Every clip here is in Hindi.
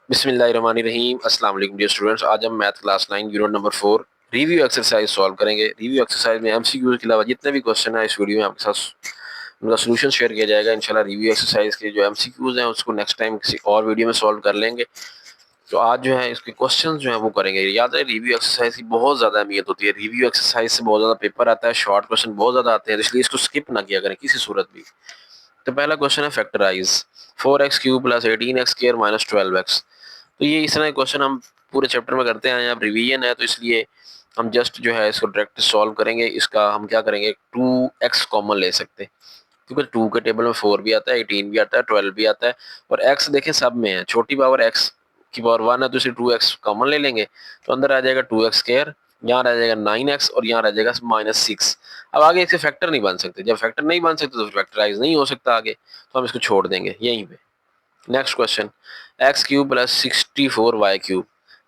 बिस्मिल्लाहिर्रहमानिर्रहीम। अस्सलाम वालेकुम डियर स्टूडेंट्स। आज हम math class 9 unit number 4 review exercise solve करेंगे। रिव्यू एक्सरसाइज में एमसीक्यू के अलावा जितने भी क्वेश्चन है इस वीडियो में आपके साथ उनका सोल्यूशन शेयर किया जाएगा। इंशाल्लाह रिव्यू एक्सरसाइज के जो एमसीक्यूज हैं उसको नेक्स्ट टाइम किसी और वीडियो में सॉल्व कर लेंगे। तो आज जो है इसके क्वेश्चन जो है वो करेंगे। याद है रिव्यू एक्सरसाइज की बहुत ज्यादा अहमियत होती है। रिव्यू एक्सरसाइज से बहुत ज्यादा पेपर आता है, शॉर्ट क्वेश्चन बहुत ज्यादा आते हैं, इसलिए इसको स्किप ना किया करें किसी सूरत भी। तो पहला क्वेश्चन है factorise 4x³ plus 18x² minus 12x। तो ये इस तरह क्वेश्चन हम पूरे चैप्टर में करते हैं। अब रिवीजन है तो इसलिए हम जस्ट जो है इसको डायरेक्ट सॉल्व करेंगे। इसका हम क्या करेंगे, 2x कॉमन ले सकते हैं क्योंकि 2 के टेबल में 4 भी आता है, 18 भी आता है, 12 भी आता है और x देखें सब में है। छोटी पावर x की पावर 1 है तो इसे 2x कॉमन ले लेंगे तो अंदर आ जाएगा 2x², यहाँ रह जाएगा 9x और यहाँ रह जाएगा -6। अब आगे इसके फैक्टर नहीं बन सकते। जब फैक्टर नहीं बन सकते तो फैक्टराइज नहीं हो सकता आगे, तो हम इसको छोड़ देंगे यहीं पे। Next question x³ plus 64y³।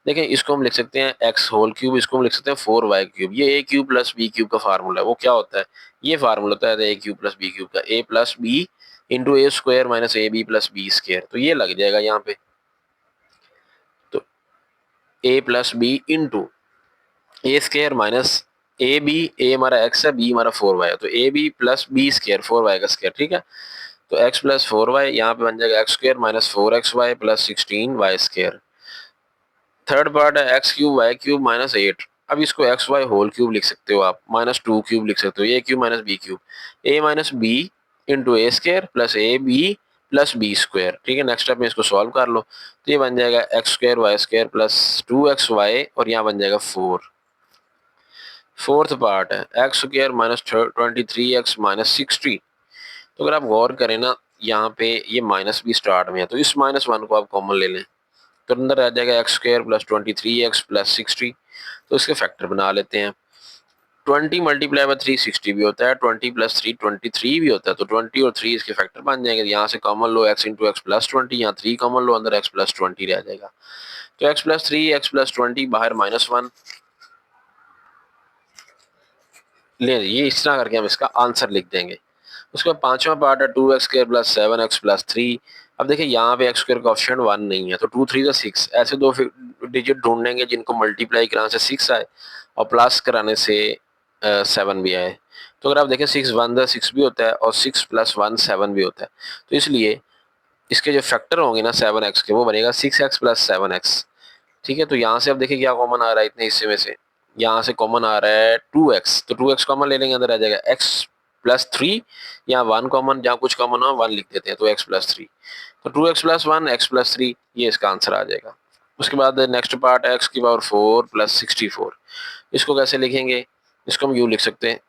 देखें इसको हम लिख सकते हैं x होल क्यूब, इसको हम लिख सकते हैं 4y³। ये a³ प्लस b³ का फार्मूला है। वो क्या होता है, ये फार्मूला होता है a³ प्लस b³ का, a plus B into A square minus A B plus B square. तो ये लग जाएगा यहाँ पे, तो a plus B into A square minus A B, A हमारा x है, बी हमारा 4y है, तो A B plus B square 4y का स्क्वायर। ठीक है, तो x प्लस 4y यहाँ पे बन जाएगा x² minus 4xy plus 16y²। Third part है x³ y³ माइनस 8। अब इसको xy होल क्यूब लिख सकते हो आप, -2³ लिख सकते हो, a³ minus b³, a minus B into A square plus A B plus B square. ठीक है, नेक्स्ट स्टेप में इसको सॉल्व कर लो तो ये बन जाएगा x² y² प्लस 2xy और यहाँ बन जाएगा 4। फोर्थ पार्ट है x² माइनस 23x माइनस 60। तो अगर आप गौर करें ना, यहाँ पे ये माइनस भी स्टार्ट में है तो इस -1 को आप कॉमन ले लें तो अंदर आ जाएगा x² प्लस 23x प्लस 60। तो इसके फैक्टर बना लेते हैं। 20 मल्टीप्लाई बाय 3 60 भी होता है, 20 प्लस 3 23 भी होता है, तो 20 और 3 इसके फैक्टर बन जाएंगे। यहाँ से कॉमन लो x इंटू एक्स प्लस 20, यहाँ 3 कॉमन लो, अंदर x प्लस 20 रह जाएगा। तो x प्लस 3 x प्लस 20 बाहर -1 ले, ये इस तरह करके हम इसका आंसर लिख देंगे। उसके बाद पांचवा पार्ट है 2x² प्लस 7x प्लस 3। अब देखिए यहाँ पे x² का ऑप्शन 1 नहीं है तो 2 3 6, ऐसे दो डिजिट ढूंढेंगे जिनको मल्टीप्लाई कराने से 6 आए और प्लस कराने से 7 भी आए। तो अगर आप देखें 6 1 6 भी होता है और 6 प्लस 1 7 भी होता है, तो इसलिए इसके जो फैक्टर होंगे ना 7x के, वो बनेगा 6x प्लस 7x। ठीक है, तो यहाँ से अब देखिए क्या कॉमन आ रहा है इतने हिस्से में से, यहाँ से कॉमन आ रहा है 2x, तो 2x कॉमन ले लेंगे, अंदर आ जाएगा x प्लस 3, यहाँ 1 कॉमन, जहाँ कुछ कॉमन हो 1 लिख देते हैं तो x प्लस 3। तो 2x प्लस 1 x प्लस 3 ये इसका आंसर आ जाएगा। उसके बाद नेक्स्ट पार्ट है x की पावर 4 प्लस 64। इसको कैसे लिखेंगे, इसको हम यूँ लिख सकते हैं,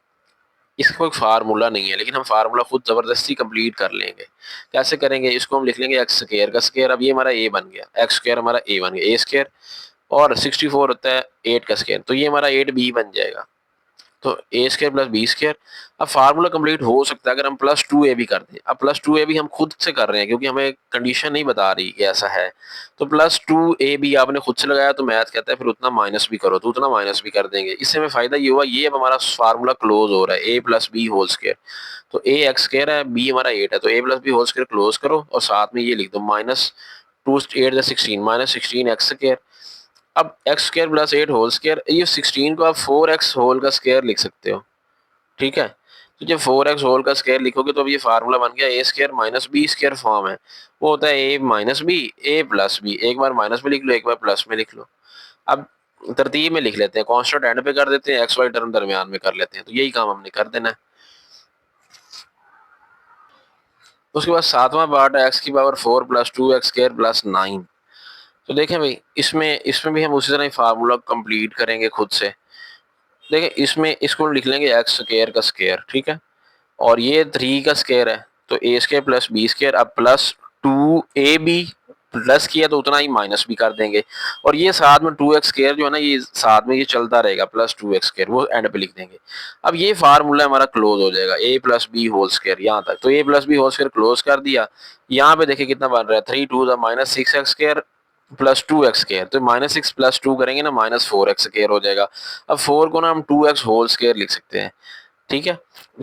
इसका कोई फार्मूला नहीं है लेकिन हम फार्मूला खुद जबरदस्ती कंप्लीट कर लेंगे। कैसे करेंगे, इसको हम लिख लेंगे एक्स स्क्वायर का स्क्वायर। अब ये हमारा ए बन गया, एक्स स्क्वायर हमारा ए बन गया, ए स्क्वायर और 64 होता है 8 का स्क्वायर, तो ये हमारा 8b बन जाएगा। तो ए स्क्वायर प्लस बी स्क्वायर। अब फार्मूला कंप्लीट हो सकता है अगर हम +2a भी कर दें। अब +2a भी हम खुद से कर रहे हैं क्योंकि हमें कंडीशन नहीं बता रही कि ऐसा है, तो +2a भी आपने खुद से लगाया तो मैथ कहता है फिर उतना माइनस भी करो, तो उतना माइनस भी कर देंगे। इससे हमें फायदा ये हुआ, ये अब हमारा फार्मूला क्लोज हो रहा है, a plus B whole square. तो a एक्स स्क्वायर है, b हमारा 8 है, तो a plus B whole square close करो और साथ में ये लिख दो -2 8 16 -16 एक्स स्क्वायर। अब x square plus 8 whole square, ये 16 को आप 4x होल का स्क्वायर लिख सकते हो। ठीक है, तो जब 4x होल का स्क्वायर लिखोगे तो अब ये फार्मूला बन गया A square minus B square form है। वो होता है A minus B A plus B, एक बार माइनस में लिख लो एक बार प्लस में लिख लो। अब तरतीब में लिख लेते हैं, कांस्टेंट एंड पे कर देते हैं, एक्स वाई टर्म दरमियान में कर लेते हैं, तो यही काम हमने कर देना है। उसके बाद सातवां पार्ट है एक्स की power 4 plus 2x square plus 9। तो देखें भाई, इसमें इसमें भी हम उसी तरह फार्मूला कंप्लीट करेंगे खुद से। देखिए इसमें इसको लिख लेंगे एक्स स्क्वायर का स्क्वायर, ठीक है, और ये 3 का स्क्वायर है तो ए स्क्वायर प्लस बी स्क्वायर, अब प्लस 2ab प्लस किया तो उतना ही माइनस भी कर देंगे, और ये साथ में 2x स्क्वायर जो है ना, ये साथ में ये चलता रहेगा, प्लस 2x स्क्वायर वो एंड पे लिख देंगे। अब ये फार्मूला हमारा क्लोज हो जाएगा, a plus B whole square यहाँ तक, तो a plus B whole square close कर दिया। यहाँ पे देखिए कितना बन रहा है, 3 2 -6x square plus 2x square, तो -6 प्लस 2 करेंगे ना -4x स्क्वायर हो जाएगा। अब 4 को ना हम 2x होल स्क्वायर लिख सकते हैं। ठीक है,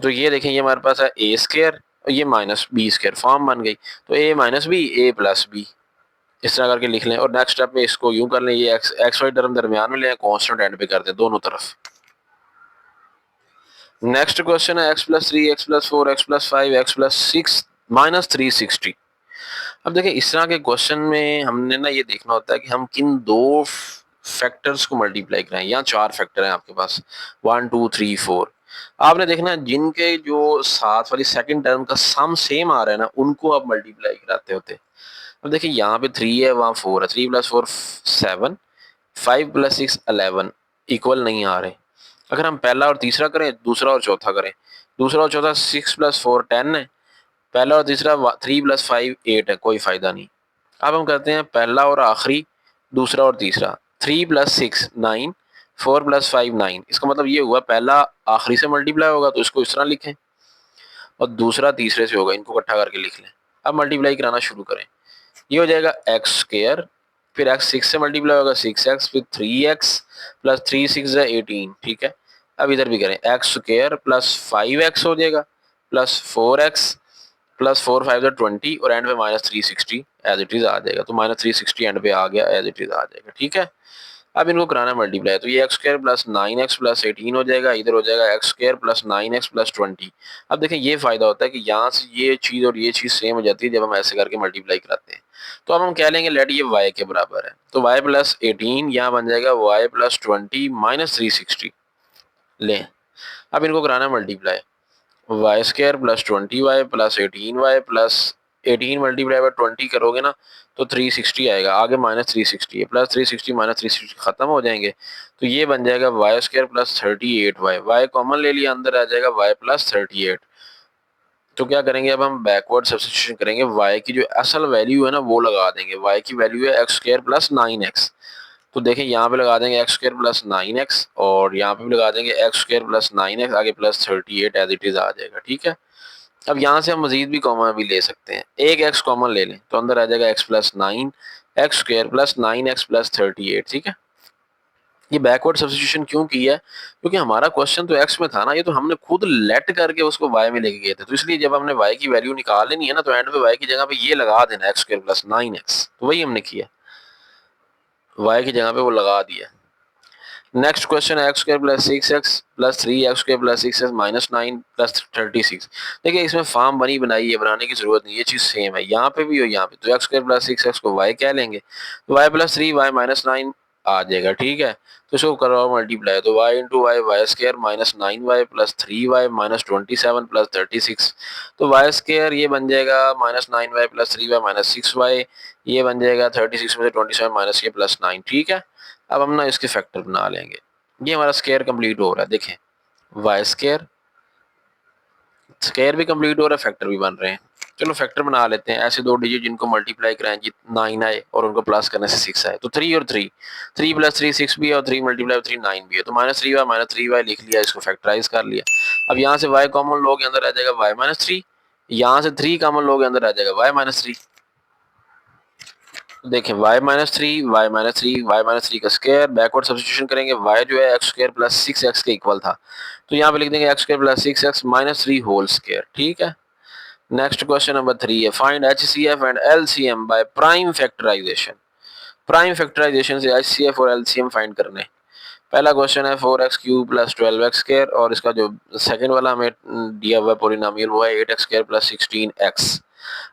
तो ये देखें ये हमारे पास है ए स्क्वायर और ये माइनस बी स्क्वायर फॉर्म बन गई, तो ए minus B A plus B, इस तरह करके लिख लें और नेक्स्ट स्टेप में इसको यूं कर लें, ये एक्स वाई टर्म दरमियान में लें, कांस्टेंट एंड पे कर दें दोनों तरफ। नेक्स्ट क्वेश्चन है x+3 x+4 x+5 x+6 -360। अब देखिए इस तरह के क्वेश्चन में हमने ना ये देखना होता है कि हम किन दो फैक्टर्स को मल्टीप्लाई कराएं। यहाँ 4 फैक्टर हैं आपके पास 1 2 3 4। आपने देखना है जिनके जो साथ वाली सेकंड टर्म का सम सेम आ रहा है ना उनको आप मल्टीप्लाई कराते होते। अब देखिए यहाँ पे 3 है, वहाँ 4 है, 3 + 4 7, 5 + 6 11 इक्वल नहीं आ रहे। अगर हम पहला और तीसरा करें, दूसरा और चौथा करें, दूसरा और चौथा 6 + 4 10 है, पहला और तीसरा 3 + 5 8 है, कोई फायदा नहीं। अब हम करते हैं पहला और आखिरी, दूसरा और तीसरा 3 + 6 9, 4 + 5 9। इसका मतलब ये हुआ पहला आखिरी से मल्टीप्लाई होगा तो इसको इस तरह लिखें और दूसरा तीसरे से होगा, इनको इकट्ठा करके लिख लें। अब मल्टीप्लाई कराना शुरू करें, ये हो जाएगा x², फिर x 6 से मल्टीप्लाई होगा 6x, फिर 3x + 3 6 है 18। ठीक है, अब इधर भी करें x² + 5x हो जाएगा प्लस 4x प्लस 4 5 है 20 और एंड पे -360 एज इट इज आ जाएगा। तो -360 एंड पे आ गया, एज इट इज आ जाएगा। ठीक है, अब इनको कराना मल्टीप्लाई, तो ये x² + 9x + 18 हो जाएगा, इधर हो जाएगा x² + 9x + 20। अब देखें ये फायदा होता है कि यहाँ से ये चीज़ और ये चीज़ सेम हो जाती है जब हम ऐसे करके मल्टीप्लाई कराते हैं। तो अब हम कह लेंगे लेट ये y के बराबर है, तो y + 18 यहाँ बन जाएगा y + 20 -360। लें, अब इनको कराना multiply, y² + 20y + 18y + 18 multiply by 20 करोगे ना तो 360 आएगा, आगे -360 है, +360 -360 खत्म हो जाएंगे। तो ये बन जाएगा y² + 38y, y कॉमन ले लिया, अंदर आ जाएगा y + 38। तो क्या करेंगे, अब हम बैकवर्ड सब्स्टिट्यूशन करेंगे, y की जो असल वैल्यू है ना वो लगा देंगे। y की वैल्यू है x² + 9x, तो देखें यहाँ पे लगा देंगे x² + 9x और यहाँ पे भी लगा देंगे x² + 9x, आगे +38 एज इट इज आ जाएगा। ठीक है, अब यहाँ से हम मजीद भी कॉमन भी ले सकते हैं, एक x कॉमन ले लें तो अंदर आ जाएगा x + 9 x² + 9x + 38। ठीक है, ये बैकवर्ड सब्स्टिट्यूशन क्यों की है, क्योंकि हमारा क्वेश्चन तो x में था ना, ये तो हमने खुद लेट करके उसको y में लेके गए थे, तो इसलिए जब हमने y की वैल्यू निकाल लेनी है ना तो एंड पे y की जगह पे ये लगा देना x² + 9x, तो वही हमने किया, y की जगह पे वो लगा दिया। नेक्स्ट क्वेश्चन है x² + 6x + 3x² + 6x - 9 + 36। देखिए इसमें फॉर्म बनी बनाई है, बनाने की जरूरत नहीं, ये चीज सेम है यहाँ पे भी और यहाँ पे। तो x² + 6x को y कह लेंगे, तो y + 3y - 9 आ जाएगा। ठीक है, तो इसको करवाओ मल्टीप्लाई, तो y × y y² - 9y + 3y - 27 + 36। तो y² ये बन जाएगा -9y + 3y - 6y, ये बन जाएगा 36 में से 27 माइनस ये +9। ठीक है, अब हम ना इसके फैक्टर बना लेंगे, ये हमारा स्क्वायर कंप्लीट हो रहा है। देखें y² स्क्वायर भी कंप्लीट हो रहा है, फैक्टर भी बन रहे हैं। चलो फैक्टर बना लेते हैं, ऐसे दो डिजिट जिनको मल्टीप्लाई कराएं, 9 आए और उनको प्लस करने से 6 आए, तो 3 और 3, 3 + 3 6 भी है और 3 × 3 9 भी है, तो -3y - 3y लिख लिया, इसको फैक्टराइज कर लिया। अब यहाँ से y कॉमन लोगे अंदर आ जाएगा y - 3, यहाँ से 3 कॉमन लोगे अंदर आ जाएगा y - 3। देखें y - 3 y - 3 y - 3 का स्क्वायर, बैकवर्ड सब्स्टिट्यूशन करेंगे, y जो है x² + 6x के इक्वल था, तो यहाँ पे लिख देंगे x² + 6x - 3 होल स्क्वायर। ठीक है, नेक्स्ट क्वेश्चन नंबर 3 है, find HCF and LCM by prime factorization. Prime factorization से HCF और LCM फाइंड करने। पहला क्वेश्चन है 4x³ + 12x² और इसका जो सेकंड वाला हमें दिया हुआ पॉलिनोमियल वो है 8x² + 16x।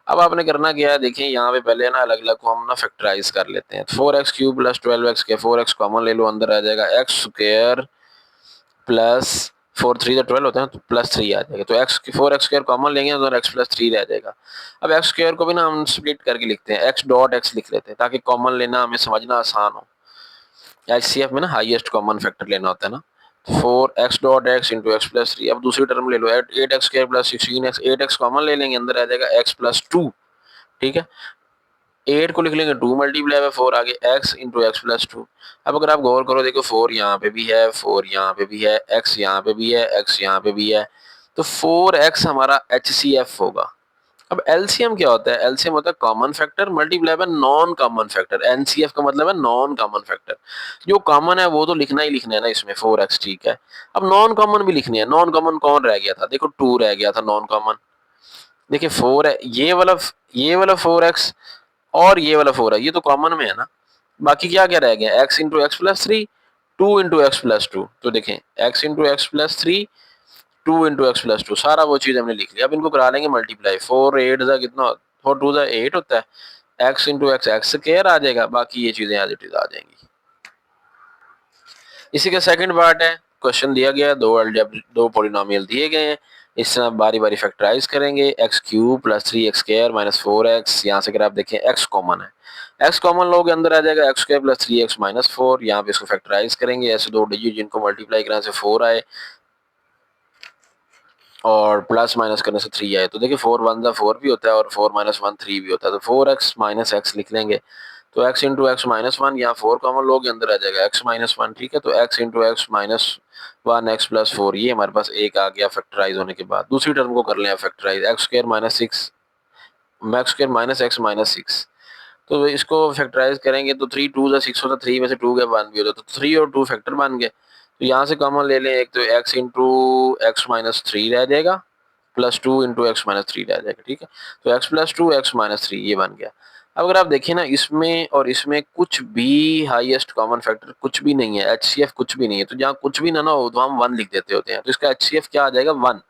अब आपने करना क्या है, देखिए यहाँ पे पहले ना अलग अलग को हम ना फैक्टराइज कर लेते हैं। 4x³ + 12x के 4x कॉमन ले लो, अंदर आ जाएगा x² प्लस 4 3 तो 12 होता है, तो +3 आ जाएगा, तो x 4x² कॉमन लेंगे तो x + 3 रह जाएगा। अब x² को भी ना हम स्प्लिट करके लिखते हैं, x.x लिख लेते हैं ताकि कॉमन लेना हमें समझना आसान हो। HCF में ना हाईएस्ट कॉमन फैक्टर लेना होता है ना, 4x.x × x + 3। अब दूसरी टर्म ले लो 8x² + 16x, 8x कॉमन ले लेंगे, अंदर आ जाएगा x + 2। ठीक है, 8 को लिख लेंगे 2 मल्टीप्लाई बाय 4, आगे x × x + 2। अब अगर आप गौर करो, देखो 4 यहाँ पे भी है, 4 यहाँ पे भी है, x यहाँ पे भी है, x यहाँ पे भी है, तो 4x हमारा HCF होगा। अब LCM क्या होता है, LCM होता है common factor multiply by non common factor. NCF का मतलब है नॉन कॉमन फैक्टर, जो कॉमन है वो तो लिखना ही लिखना है ना इसमें 4x। ठीक है, अब नॉन कॉमन भी लिखनी है। नॉन कॉमन कौन रह गया था, देखो 2 रह गया था नॉन कॉमन। देखिए 4 है, ये वाला 4x और ये वाला 4 है, ये तो कॉमन में है ना। बाकी क्या क्या रह गया, x into x plus three, 2 into x plus to. तो देखें x into x plus three, 2 into x plus to, सारा वो चीज़ हमने लिख लिया। अब इनको करा लेंगे मल्टीप्लाई, 4 8 जा कितना, 4 2 जा 8 होता है, x into x x square आ जाएगा, बाकी ये चीज़ें एज इट इज आ जाएंगी। इसी का सेकंड पार्ट है, क्वेश्चन दिया गया, दो पॉलिनोमियल दिए गए हैं, इस तरह बारी बारी फैक्टराइज करेंगे, x cube plus 3 x square minus 4x, यहाँ से अगर आप देखें x कॉमन है, x कॉमन लोग अंदर आ जाएगा, x square plus 3x minus 4, यहाँ पे इसको फैक्टराइज करेंगे, ऐसे दो डिजिट जिनको मल्टीप्लाई करने से 4 आए और प्लस माइनस करने से 3 आए, तो देखिए 4 1 जा 4 भी होता है और 4 माइनस 1 3 भी होता है, तो 4x माइनस एक्स लिख लेंगे। तो x into x minus one, यहाँ 4 कॉमन लोग अंदर आ जाएगा x माइनस वन, ठीक है। तो x into x minus one x plus 4, ये हमारे पास एक आ गया फैक्टराइज होने के बाद। दूसरी टर्म को कर लें factorize, x square minus six, max square minus x minus six, तो इसको फैक्टराइज करेंगे तो 3 2 जा 6 होता, 3 में से 2 गया 1 भी होता, तो 3 और 2 फैक्टर बन गए। तो यहाँ से कॉमन ले लें, एक तो x into x minus three रह जाएगा, plus 2 into x minus three रह जाएगा, ठीक है। तो x plus two x minus three ये बन गया। अब अगर आप देखें ना, इसमें और इसमें कुछ भी हाईएस्ट कॉमन फैक्टर कुछ भी नहीं है, HCF कुछ भी नहीं है, तो जहाँ कुछ भी ना हो तो हम 1 लिख देते होते हैं, तो इसका HCF क्या आ जाएगा 1।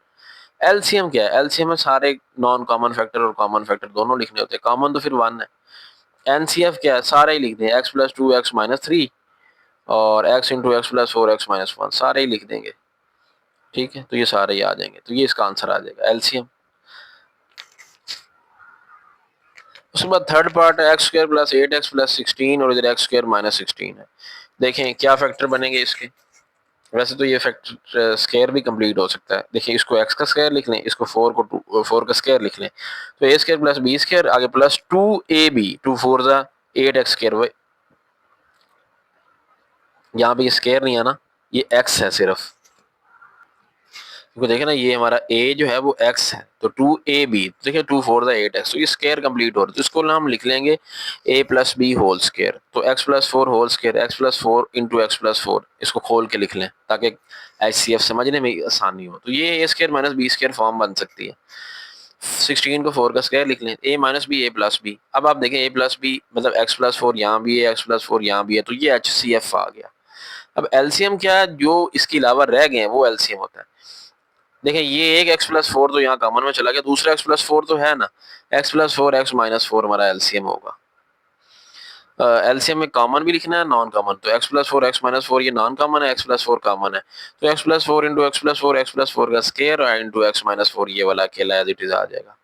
LCM क्या है, LCM में सारे नॉन कॉमन फैक्टर और कॉमन फैक्टर दोनों लिखने होते हैं, कॉमन तो फिर 1 है। एनसीएफ क्या है, सारे ही लिख दें, x plus two x minus three और x into x plus four x minus one, सारे ही लिख देंगे, ठीक है। तो ये सारे ही आ जाएंगे, तो ये इसका आंसर आ जाएगा एलसीएम। उसके बाद थर्ड पार्ट है x square plus 8x plus 16 और इधर एक्स स्क्वायर माइनस 16 है। देखें क्या फैक्टर बनेंगे इसके, वैसे तो ये फैक्टर स्क्वायर भी कंप्लीट हो सकता है। देखिए इसको x का स्क्वायर लिख लें, इसको 4 का स्क्वायर लिख लें, तो a square plus B square आगे प्लस 2ab, 2 4 जा 8x स्क्वायर, यहाँ पे ये स्क्वायर नहीं है ना, ये x है सिर्फ, देखिए ना ये हमारा a जो है वो x है, तो 2ab, देखिए 2 4 द 8x, तो ये स्क्वायर कंप्लीट हो रहा है, तो इसको हम लिख लेंगे a plus B whole square, तो x plus four whole square, x plus four into x plus four, इसको खोल के लिख लें ताकि HCF समझने में आसानी हो। तो ये a square minus B square form बन सकती है। 16 को 4 का स्क्वायर लिख लें, a minus B a plus B. अब आप देखें a प्लस बी मतलब x प्लस फोर यहाँ भी है, एक्स प्लस फोर यहाँ भी है, तो ये HCF आ गया। अब एलसीएम क्या है, जो इसके अलावा रह गए हैं वो एलसीएम होता है। देखें ये एक एक्स प्लस फोर तो यहाँ कॉमन में चला गया, दूसरा एक्स प्लस फोर तो है ना, x plus four x minus four हमारा एलसीएम होगा। एलसीएम में कॉमन भी लिखना है नॉन कॉमन, तो x plus four x minus four ये नॉन कॉमन है, एक्स प्लस फोर कॉमन है, तो x plus four into x plus four का square into x minus four ये वाला अकेला एज इट इज आ जाएगा।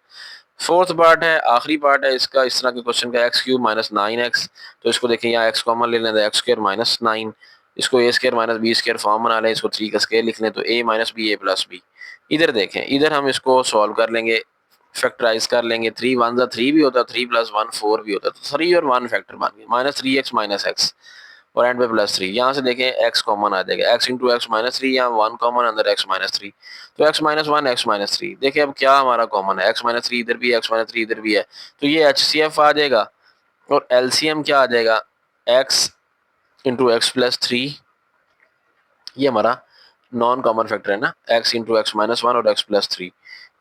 फोर्थ पार्ट है, आखिरी पार्ट है इसका, इस तरह के क्वेश्चन का, एक्स क्यूब माइनस 9x, तो इसको देखें यहाँ एक्स कॉमन ले लें, एक्स स्क्वायर माइनस 9, इसको a square minus B square form बना लें, इसको 3 का स्क्वायर लिख लें, तो a minus B a plus B. इधर देखें, इधर हम इसको सॉल्व कर लेंगे, फैक्टराइज कर लेंगे, 3 1 जा 3 भी होता है, 3 प्लस 1 4 भी होता है, तो 3 और 1 फैक्टर बन गए, माइनस 3x माइनस एक्स और एंड पे प्लस 3, यहाँ से देखें x कॉमन आ जाएगा, x into x minus three, यहाँ 1 कॉमन अंदर x माइनस थ्री, तो x minus one x minus three. देखिए अब क्या हमारा कॉमन है, x माइनस थ्री इधर भी है, x माइनस थ्री इधर भी है, तो ये HCF आ जाएगा। और LCM क्या आ जाएगा, x into x plus three, ये हमारा नॉन कॉमन फैक्टर है ना, x into x minus one और x प्लस थ्री।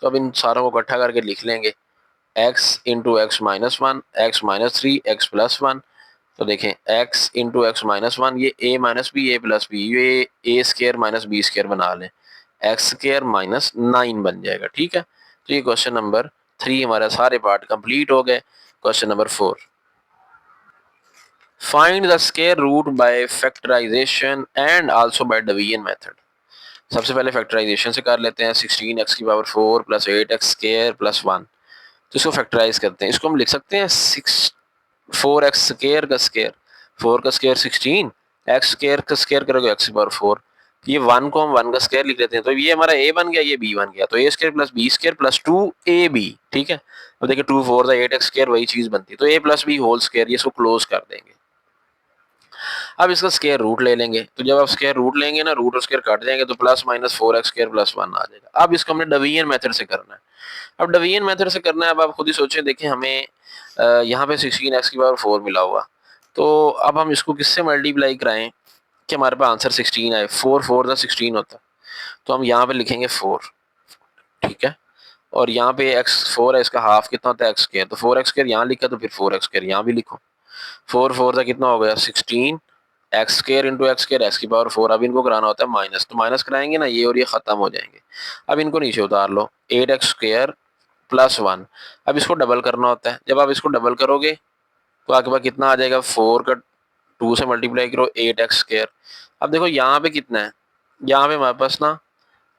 तो अब इन सारों को इकट्ठा करके लिख लेंगे, x into x minus one x minus three x plus one. तो देखें x into x minus one, ये a minus B a plus B, ये a square minus B square बना लें, एक्स स्केयर माइनस 9 बन जाएगा, ठीक है। तो ये क्वेश्चन नंबर 3 हमारा सारे पार्ट कंप्लीट हो गए। Question number 4, find the square root by factorization and also by division method. सबसे पहले फैक्टराइजेशन से कर लेते हैं, 16x की power 4 plus 8x square plus 1, तो इसको फैक्टराइज करते हैं, इसको हम लिख सकते हैं 4x स्केयर का स्केयर, 4 का स्केयर 16, x स्केयर का स्केयर करोगे x की पावर 4, ये 1 को हम 1 का स्केयर लिख लेते हैं, तो ये हमारा a बन गया, ये b बन गया, तो a square plus b square plus 2ab, ठीक है। अब देखिए 2 4 8x स्केयर वही चीज बनती है, तो a plus B whole square, ये इसको क्लोज कर देंगे। अब इसका स्केयर रूट ले लेंगे, तो जब आप स्केयर रूट लेंगे ना, रूट और स्केयर काट जाएंगे, तो plus minus 4x square plus 1 आ जाएगा। अब इसको हमने डिवीजन मेथड से करना है, अब डिवीजन मेथड से करना है, अब आप खुद ही सोचें, देखिए हमें यहाँ पे 16x की पावर 4 मिला हुआ, तो अब हम इसको किससे मल्टीप्लाई कराएं कि हमारे पास आंसर 16 आए, 4 4 का 16 होता है, तो हम यहाँ पे लिखेंगे 4, ठीक है। और यहाँ पे x4 है, इसका हाफ कितना होता है x स्क्वायर, तो 4x स्क्वायर यहाँ लिखा तो फिर 4x स्क्वायर यहाँ भी लिखो। 4 4 का कितना हो गया 16 x square into x square x की पावर 4। अब इनको कराना होता है माइनस, तो माइनस कराएंगे ना ये और ये खत्म हो जाएंगे। अब इनको नीचे उतार लो 8x स्क्वायर प्लस 1। अब इसको डबल करना होता है, जब आप इसको डबल करोगे तो आपके पास कितना आ जाएगा 4 का 2 से मल्टीप्लाई करो 8x स्क्वायर। अब देखो यहाँ पे कितना है, यहाँ पे हमारे पास ना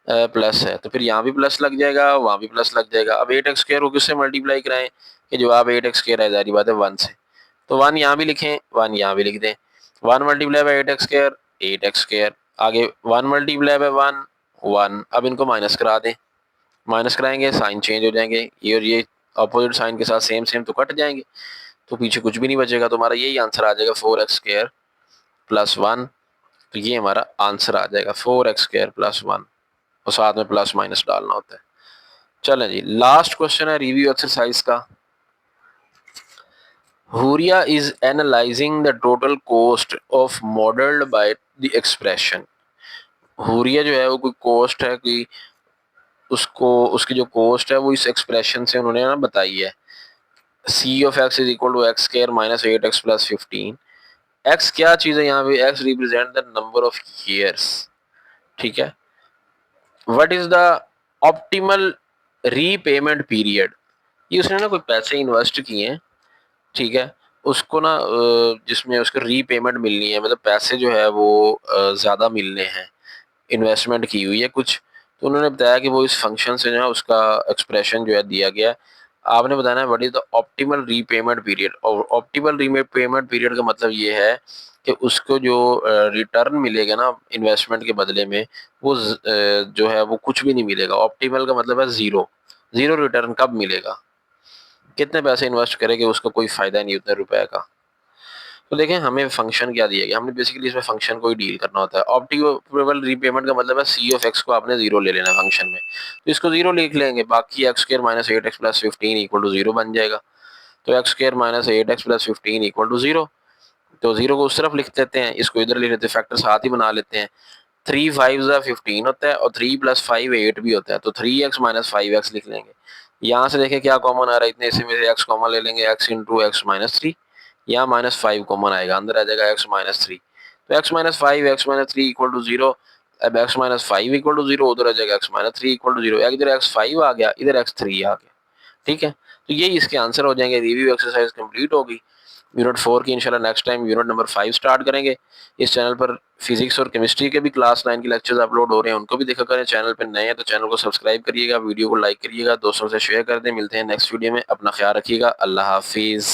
प्लस है, तो फिर यहाँ भी प्लस लग जाएगा वहाँ भी प्लस लग जाएगा। अब 8x स्क्वायर को किससे मल्टीप्लाई कराएं कि जवाब 8x स्क्वायर है, जारी बात है 1 से, तो 1 यहाँ भी लिखें 1 यहाँ भी लिख दें। 1 multiply by 8x square 8x square, आगे 1 मल्टीप्लाई बाई 1 1। अब इनको माइनस करा दें, माइनस कराएंगे साइन चेंज हो जाएंगे, ये और ये अपोजिट साइन के साथ सेम सेम तो कट जाएंगे, तो पीछे कुछ भी नहीं बचेगा, तो हमारा यही आंसर आ जाएगा 4x स्क्वायर प्लस 1। तो ये हमारा आंसर आ जाएगा 4x स्क्वायर प्लस 1, और साथ में प्लस माइनस डालना होता है। चलें जी, लास्ट क्वेश्चन है रिव्यू एक्सरसाइज का। Huriya is analysing the total cost of modelled by the expression. Huriya जो है वो कोई कॉस्ट है कि उसको उसकी जो कॉस्ट है वो इस एक्सप्रेशन से उन्होंने ना बताई है। C of x is equal to x square minus 8x plus 15। X क्या चीज़ है यहाँ पे, x represent the number of years, ठीक है। What is the optimal repayment period, ये उसने ना कोई पैसे इन्वेस्ट किए हैं, ठीक है, उसको ना जिसमें उसको रीपेमेंट मिलनी है, मतलब पैसे जो है वो ज़्यादा मिलने हैं, इन्वेस्टमेंट की हुई है कुछ, तो उन्होंने बताया कि वो इस फंक्शन से जो है उसका एक्सप्रेशन जो है दिया गया है। आपने बताना है what is the optimal repayment period, और ऑप्टिमल रीपेमेंट पीरियड का मतलब ये है कि उसको जो रिटर्न मिलेगा ना इन्वेस्टमेंट के बदले में, वो जो है वो कुछ भी नहीं मिलेगा। ऑप्टिमल का मतलब है ज़ीरो, ज़ीरो रिटर्न कब मिलेगा, कितने पैसे इन्वेस्ट करेंगे उसका कोई फ़ायदा नहीं उतने रुपए का। तो देखें हमें फंक्शन क्या दिया गया, हमने बेसिकली इसमें फंक्शन को ही डील करना होता है। ऑप्टिमल रीपेमेंट का मतलब है सी ऑफ एक्स को आपने जीरो ले लेना फंक्शन में, तो इसको जीरो लिख लेंगे, बाकी x square minus 8x plus 15 equal to zero बन जाएगा। तो x square minus 8x plus 15 equal to zero, तो जीरो को उस तरफ लिख देते हैं, इसको इधर लिख लेते हैं, फैक्टर साथ ही बना लेते हैं। 3 5 15 होता है और 3 प्लस 5 8 भी होता है, तो 3x माइनस 5x लिख लेंगे। यहाँ से देखें क्या कॉमन आ रहा है, इतने से में से x कॉमन ले लेंगे, x इंटू एक्स माइनस 3, यहाँ माइनस 5 कॉमन आएगा, अंदर आ जाएगा x माइनस 3, तो x minus 5 x minus 3 equal to zero. अब x minus 5 equal to zero, उधर आ जाएगा x minus 3 equal to zero, इधर x5 आ गया, इधर x3 आ गया, ठीक है। तो यही इसके आंसर हो जाएंगे। रिव्यू एक्सरसाइज कंप्लीट होगी। यूनिट 4 की इंशाल्लाह next time unit number 5 start करेंगे। इस चैनल पर फिजिक्स और केमिस्ट्री के भी क्लास 9 के लेक्चर्स अपलोड हो रहे हैं, उनको भी देखा करें। चैनल पर नए हैं तो चैनल को सब्सक्राइब करिएगा, वीडियो को लाइक करिएगा, दोस्तों से शेयर कर दें। मिलते हैं नेक्स्ट वीडियो में, अपना ख्याल रखिएगा, अल्लाह हाफिज़।